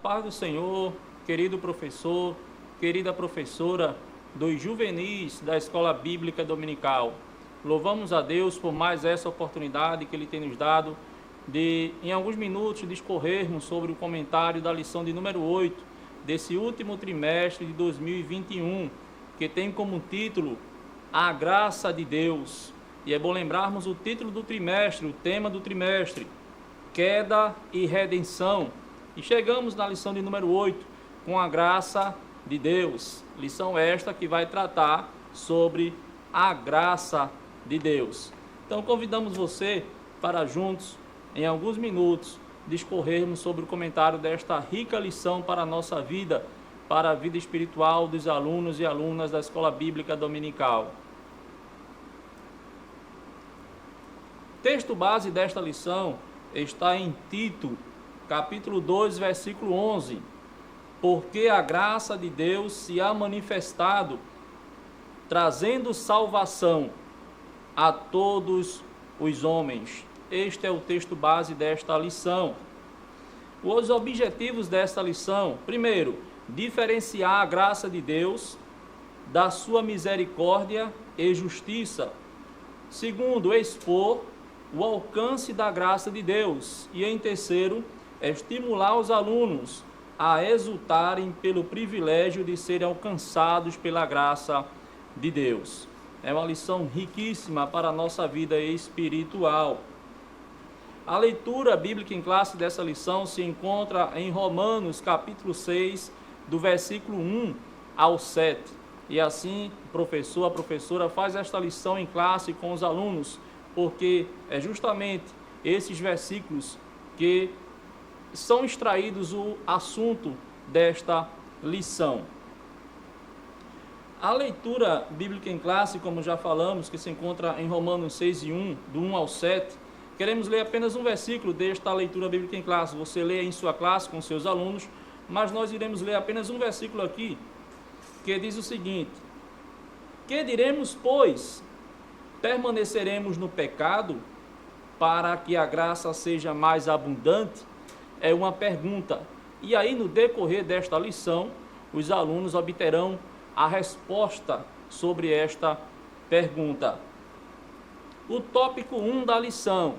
paz do Senhor, querido professor, querida professora dos juvenis da Escola Bíblica Dominical. Louvamos a Deus por mais essa oportunidade que Ele tem nos dado de, em alguns minutos, discorrermos sobre o comentário da lição de número 8 desse último trimestre de 2021, que tem como título A Graça de Deus. E é bom lembrarmos o título do trimestre, o tema do trimestre, Queda e Redenção. E chegamos na lição de número 8, com a graça de Deus. Lição esta que vai tratar sobre a graça de Deus. Então convidamos você para juntos, em alguns minutos, discorrermos sobre o comentário desta rica lição para a nossa vida, para a vida espiritual dos alunos e alunas da Escola Bíblica Dominical. Texto base desta lição está em Tito, capítulo 2, versículo 11. Porque a graça de Deus se há manifestado, trazendo salvação a todos os homens. Este é o texto base desta lição. Os objetivos desta lição: primeiro, diferenciar a graça de Deus da sua misericórdia e justiça. Segundo, expor o alcance da graça de Deus. E em terceiro, estimular os alunos a exultarem pelo privilégio de serem alcançados pela graça de Deus. É uma lição riquíssima para a nossa vida espiritual. A leitura bíblica em classe dessa lição se encontra em Romanos, capítulo 6, do versículo 1 ao 7. E assim, o professor, a professora faz esta lição em classe com os alunos, porque é justamente esses versículos que são extraídos o assunto desta lição. A leitura bíblica em classe, como já falamos, que se encontra em Romanos 6 e 1, do 1 ao 7, queremos ler apenas um versículo desta leitura bíblica em classe. Você lê em sua classe com seus alunos, mas nós iremos ler apenas um versículo aqui, que diz o seguinte: Que diremos, pois? Permaneceremos no pecado para que a graça seja mais abundante? É uma pergunta. E aí, no decorrer desta lição, os alunos obterão a resposta sobre esta pergunta. O tópico 1 da lição: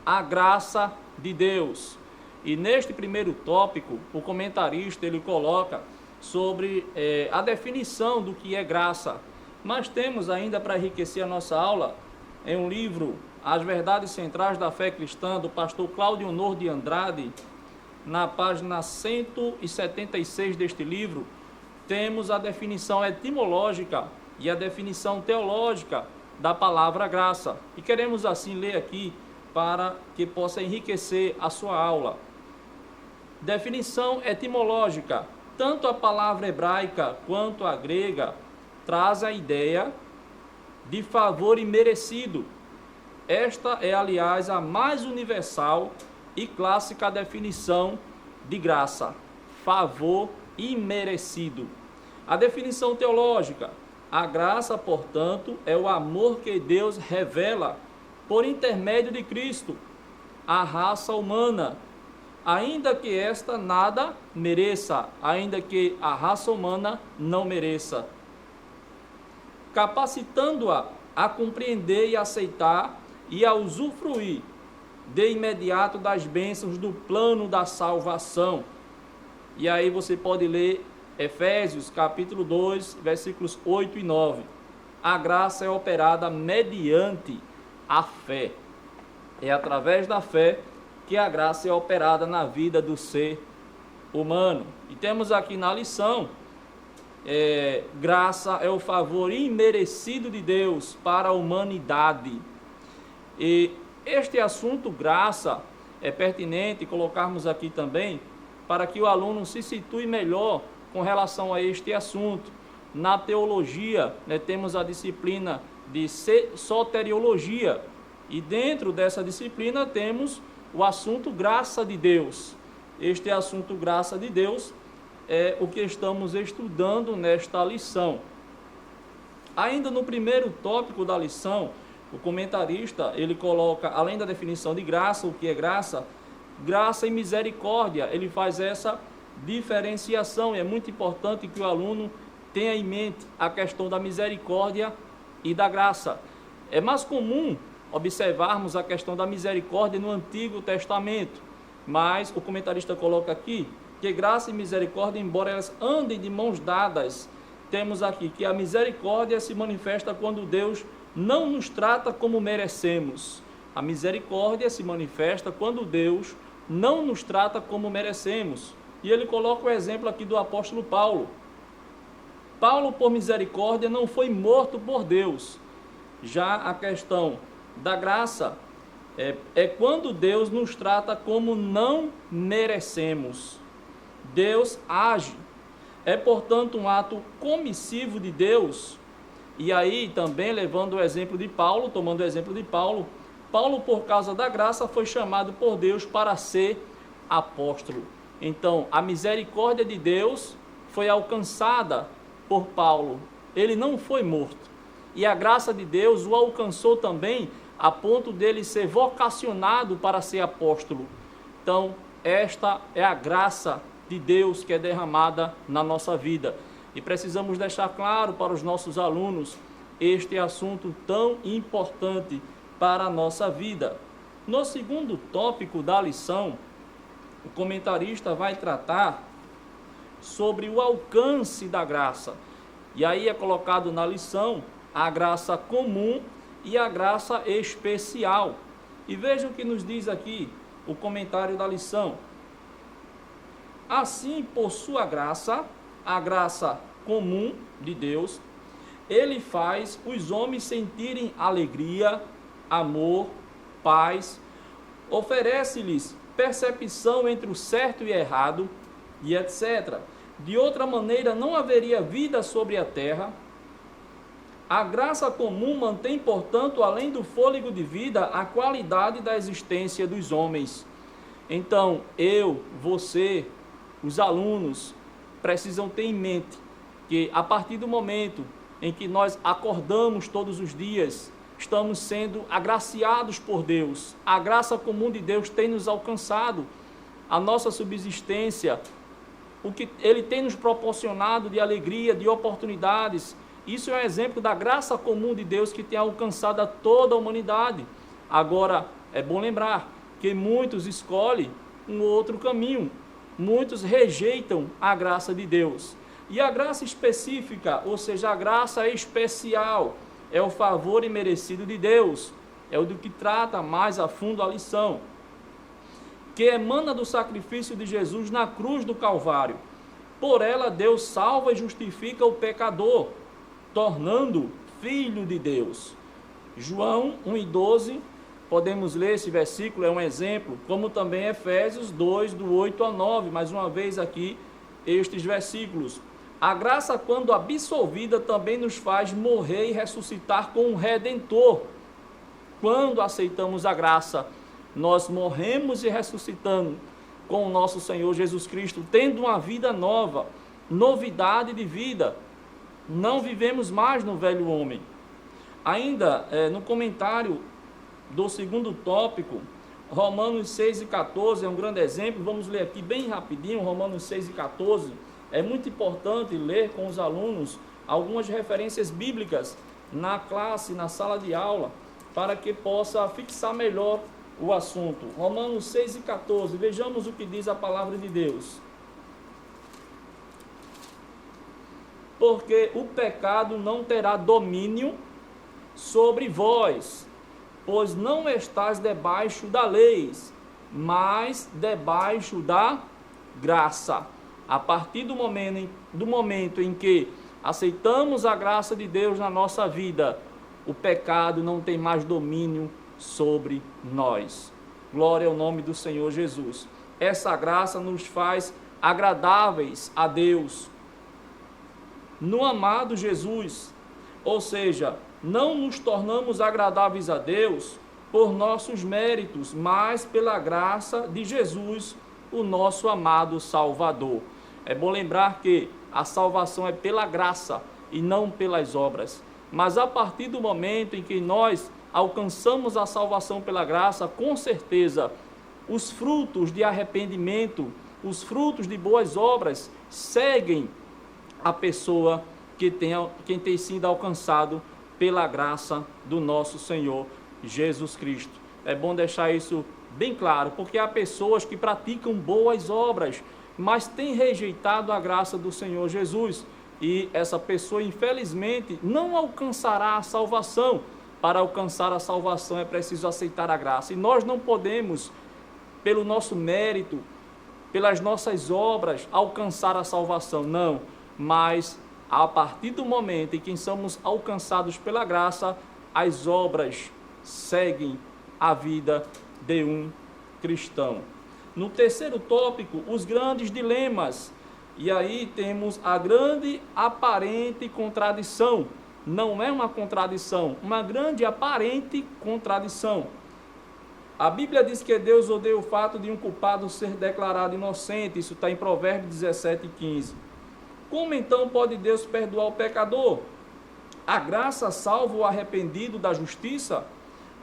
a graça de Deus. E neste primeiro tópico, o comentarista ele coloca sobre a definição do que é graça. Mas temos ainda, para enriquecer a nossa aula, em um livro, As Verdades Centrais da Fé Cristã, do pastor Cláudio Honor de Andrade, na página 176 deste livro, temos a definição etimológica e a definição teológica da palavra graça. E queremos assim ler aqui para que possa enriquecer a sua aula. Definição etimológica: tanto a palavra hebraica quanto a grega traz a ideia de favor imerecido. Esta é, aliás, a mais universal e clássica definição de graça: favor imerecido. A definição teológica: a graça, portanto, é o amor que Deus revela por intermédio de Cristo à raça humana, ainda que esta nada mereça, ainda que a raça humana não mereça, capacitando-a a compreender e aceitar e a usufruir de imediato das bênçãos do plano da salvação. E aí você pode ler Efésios capítulo 2, versículos 8 e 9. A graça é operada mediante a fé. É através da fé que a graça é operada na vida do ser humano. E temos aqui na lição: graça é o favor imerecido de Deus para a humanidade. E este assunto, graça, é pertinente colocarmos aqui também para que o aluno se situe melhor com relação a este assunto. Na teologia, temos a disciplina de soteriologia, e dentro dessa disciplina temos o assunto graça de Deus. Este assunto graça de Deus é o que estamos estudando nesta lição. Ainda no primeiro tópico da lição, o comentarista ele coloca, além da definição de graça, o que é graça, graça e misericórdia. Ele faz essa diferenciação. E é muito importante que o aluno tenha em mente a questão da misericórdia e da graça. É mais comum observarmos a questão da misericórdia no Antigo Testamento, mas o comentarista coloca aqui que graça e misericórdia, embora elas andem de mãos dadas, temos aqui que a misericórdia se manifesta quando Deus não nos trata como merecemos. A misericórdia se manifesta quando Deus não nos trata como merecemos. E ele coloca o exemplo aqui do apóstolo Paulo. Paulo, por misericórdia, não foi morto por Deus. Já a questão da graça é quando Deus nos trata como não merecemos. Deus age. É, portanto, um ato comissivo de Deus. E aí, também, levando o exemplo de Paulo, tomando o exemplo de Paulo, Paulo, por causa da graça, foi chamado por Deus para ser apóstolo. Então, a misericórdia de Deus foi alcançada por Paulo. Ele não foi morto. E a graça de Deus o alcançou também a ponto dele ser vocacionado para ser apóstolo. Então, esta é a graça de Deus que é derramada na nossa vida. E precisamos deixar claro para os nossos alunos este assunto tão importante para a nossa vida. No segundo tópico da lição, o comentarista vai tratar sobre o alcance da graça. E aí é colocado na lição a graça comum e a graça especial. E veja o que nos diz aqui o comentário da lição. Assim, por sua graça, a graça comum de Deus, ele faz os homens sentirem alegria, amor, paz, oferece-lhes percepção entre o certo e errado, e etc. De outra maneira, não haveria vida sobre a terra. A graça comum mantém, portanto, além do fôlego de vida, a qualidade da existência dos homens. Então, eu, você, os alunos, precisam ter em mente que a partir do momento em que nós acordamos todos os dias, estamos sendo agraciados por Deus. A graça comum de Deus tem nos alcançado, a nossa subsistência, o que Ele tem nos proporcionado de alegria, de oportunidades. Isso é um exemplo da graça comum de Deus que tem alcançado a toda a humanidade. Agora, é bom lembrar que muitos escolhem um outro caminho, muitos rejeitam a graça de Deus. E a graça específica, ou seja, a graça especial, é o favor imerecido de Deus, é o do que trata mais a fundo a lição, que emana do sacrifício de Jesus na cruz do Calvário. Por ela, Deus salva e justifica o pecador, tornando filho de Deus. João 1:12, podemos ler esse versículo, é um exemplo, como também Efésios 2, do 8 a 9, mais uma vez aqui, estes versículos. A graça, quando absolvida, também nos faz morrer e ressuscitar com um Redentor. Quando aceitamos a graça, nós morremos e ressuscitamos com o nosso Senhor Jesus Cristo, tendo uma vida nova, novidade de vida. Não vivemos mais no velho homem. Ainda no comentário do segundo tópico, Romanos 6:14 é um grande exemplo. Vamos ler aqui bem rapidinho, Romanos 6:14. É muito importante ler com os alunos algumas referências bíblicas na classe, na sala de aula, para que possa fixar melhor o assunto. Romanos 6:14, vejamos o que diz a palavra de Deus. Porque o pecado não terá domínio sobre vós, pois não estás debaixo da lei, mas debaixo da graça. A partir do momento em que aceitamos a graça de Deus na nossa vida, o pecado não tem mais domínio sobre nós. Glória ao nome do Senhor Jesus. Essa graça nos faz agradáveis a Deus no amado Jesus. Ou seja, não nos tornamos agradáveis a Deus por nossos méritos, mas pela graça de Jesus, o nosso amado Salvador. É bom lembrar que a salvação é pela graça e não pelas obras. Mas a partir do momento em que nós alcançamos a salvação pela graça, com certeza, os frutos de arrependimento os frutos de boas obras seguem a pessoa quem tem sido alcançado pela graça do nosso Senhor Jesus Cristo. É bom deixar isso bem claro, porque há pessoas que praticam boas obras, mas têm rejeitado a graça do Senhor Jesus, e essa pessoa, infelizmente, não alcançará a salvação. Para alcançar a salvação é preciso aceitar a graça, e nós não podemos, pelo nosso mérito, pelas nossas obras, alcançar a salvação, não, mas a partir do momento em que somos alcançados pela graça, as obras seguem a vida de um cristão. No terceiro tópico, os grandes dilemas. E aí temos a grande aparente contradição. Não é uma contradição, uma grande aparente contradição. A Bíblia diz que Deus odeia o fato de um culpado ser declarado inocente. Isso está em Provérbios 17:15. Como então pode Deus perdoar o pecador? A graça salva o arrependido da justiça?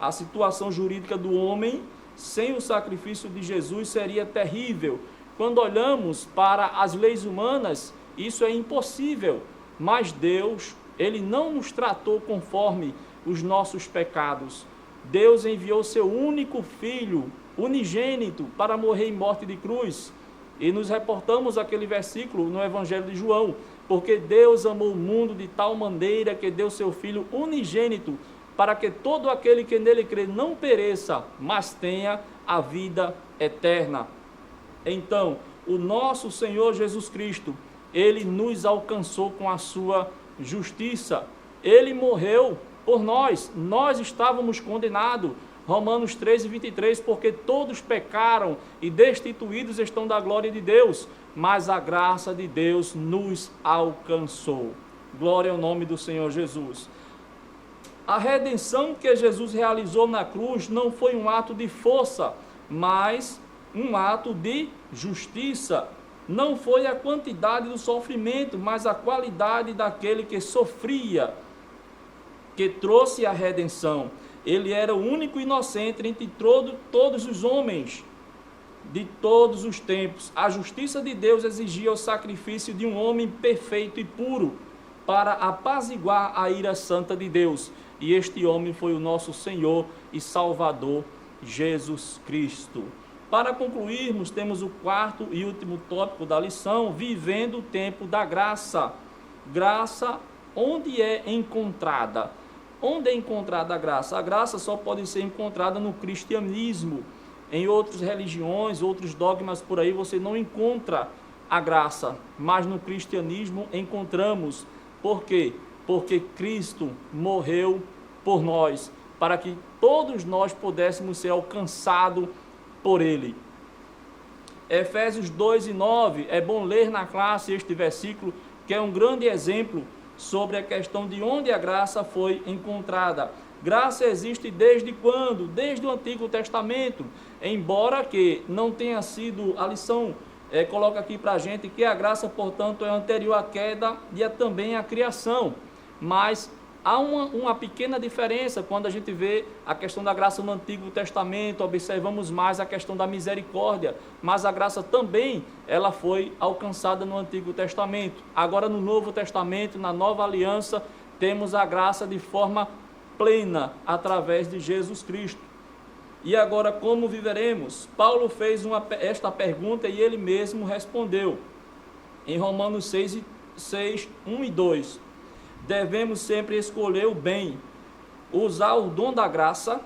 A situação jurídica do homem sem o sacrifício de Jesus seria terrível. Quando olhamos para as leis humanas, isso é impossível. Mas Deus, Ele não nos tratou conforme os nossos pecados. Deus enviou seu único Filho, unigênito, para morrer em morte de cruz. E nos reportamos aquele versículo no Evangelho de João, porque Deus amou o mundo de tal maneira que deu seu Filho unigênito, para que todo aquele que nele crê não pereça, mas tenha a vida eterna. Então, o nosso Senhor Jesus Cristo, Ele nos alcançou com a sua justiça. Ele morreu por nós, nós estávamos condenados. Romanos 13:23, porque todos pecaram e destituídos estão da glória de Deus, mas a graça de Deus nos alcançou. Glória ao nome do Senhor Jesus. A redenção que Jesus realizou na cruz não foi um ato de força, mas um ato de justiça. Não foi a quantidade do sofrimento, mas a qualidade daquele que sofria, que trouxe a redenção. Ele era o único inocente entre todos os homens de todos os tempos. A justiça de Deus exigia o sacrifício de um homem perfeito e puro para apaziguar a ira santa de Deus. E este homem foi o nosso Senhor e Salvador, Jesus Cristo. Para concluirmos, temos o quarto e último tópico da lição, vivendo o tempo da graça. Graça, onde é encontrada? Onde é encontrada a graça? A graça só pode ser encontrada no cristianismo. Em outras religiões, outros dogmas por aí, você não encontra a graça, mas no cristianismo encontramos. Por quê? Porque Cristo morreu por nós, para que todos nós pudéssemos ser alcançados por Ele. Efésios 2:9, é bom ler na classe este versículo, que é um grande exemplo sobre a questão de onde a graça foi encontrada. Graça existe desde quando? Desde o Antigo Testamento, embora que não tenha sido, a lição coloca aqui para a gente que a graça, portanto, é anterior à queda e também à criação, mas há uma pequena diferença quando a gente vê a questão da graça no Antigo Testamento, observamos mais a questão da misericórdia, mas a graça também, ela foi alcançada no Antigo Testamento. Agora no Novo Testamento, na Nova Aliança, temos a graça de forma plena, através de Jesus Cristo. E agora, como viveremos? Paulo fez esta pergunta e ele mesmo respondeu, em Romanos 6, 1 e 2. Devemos sempre escolher o bem, usar o dom da graça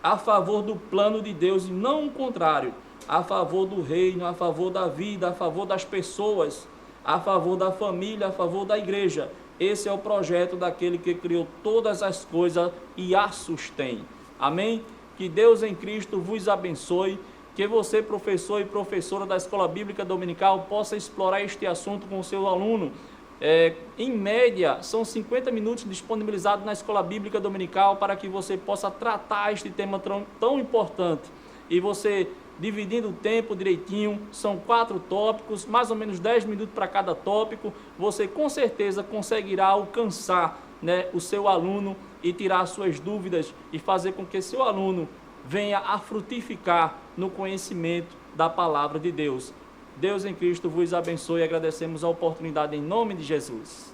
a favor do plano de Deus e não o contrário, a favor do reino, a favor da vida, a favor das pessoas, a favor da família, a favor da igreja. Esse é o projeto daquele que criou todas as coisas e a sustém. Amém? Que Deus em Cristo vos abençoe, que você, professor e professora da Escola Bíblica Dominical, possa explorar este assunto com o seu aluno. Em média, são 50 minutos disponibilizados na Escola Bíblica Dominical para que você possa tratar este tema tão importante. E você, dividindo o tempo direitinho, são 4 tópicos, mais ou menos 10 minutos para cada tópico, você com certeza conseguirá alcançar, o seu aluno e tirar suas dúvidas e fazer com que seu aluno venha a frutificar no conhecimento da palavra de Deus. Deus em Cristo vos abençoe e agradecemos a oportunidade em nome de Jesus.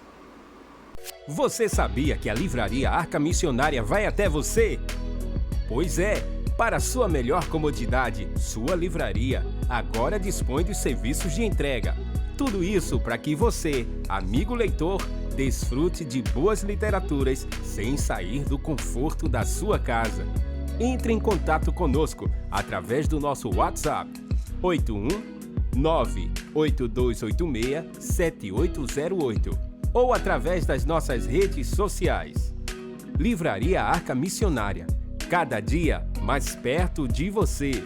Você sabia que a Livraria Arca Missionária vai até você? Pois é, para sua melhor comodidade, sua livraria agora dispõe dos serviços de entrega. Tudo isso para que você, amigo leitor, desfrute de boas literaturas sem sair do conforto da sua casa. Entre em contato conosco através do nosso WhatsApp 81982867808 ou através das nossas redes sociais. Livraria Arca Missionária, cada dia mais perto de você.